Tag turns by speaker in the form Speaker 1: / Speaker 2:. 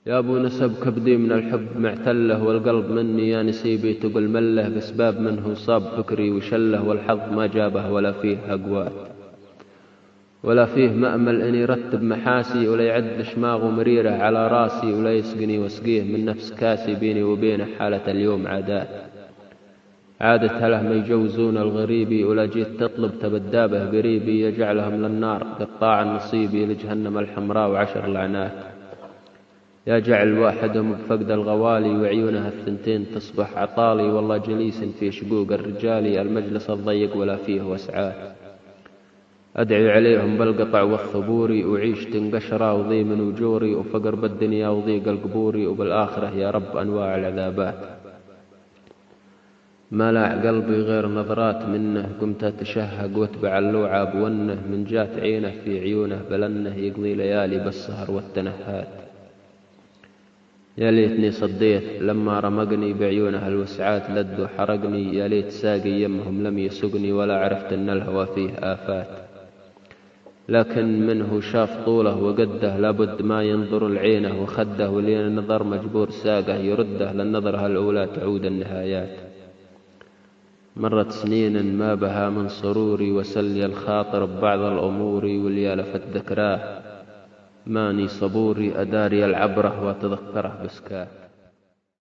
Speaker 1: يا ابو نسب كبدي من الحب معتله، والقلب مني يا نسيبي تقل مله، بسباب منه صاب فكري وشله، والحظ ما جابه ولا فيه أقوات ولا فيه مأمل إن يرتب محاسي، ولا يعد شماغ مريرة على راسي، ولا يسقني واسقيه من نفس كاسي. بيني وبينه حالة اليوم عادة هله ما يجوزون الغريبي، ولا جيت تطلب تبدابه قريبي، يجعلهم للنار قطاع النصيبي، لجهنم الحمراء وعشر لعنات. يا جعل واحدهم بفقد الغوالي، وعيونها الثنتين تصبح عطالي، والله جليس في شقوق الرجالي، المجلس الضيق ولا فيه وسعات. أدعي عليهم بالقطع والثبور، وعيش تنقشرا وضي من وجوري، وفقر بالدنيا وضيق القبوري، وبالآخرة يا رب أنواع العذابات. ما لاع قلبي غير نظرات منه، قمت أتشهق واتبع اللوعة بونه، من جات عينه في عيونه بلنه، يقضي ليالي بالسهر والتنهات. يا ليتني صديت لما رمقني بعيونه الوسعات، لد وحرقني. يا ليت ساقي يمهم لم يسقني، ولا عرفت أن الهوى فيه آفات. لكن منه شاف طوله وقده، لابد ما ينظر العينه وخده، ولين النظر مجبور ساقه يرده، للنظرة الأولى تعود النهايات. مرت سنين ما بها من سروري، وسلي الخاطر ببعض الأمور، واليا لفت ذكراه ماني صبوري، أداري العبرة وأتذكره بسكاه.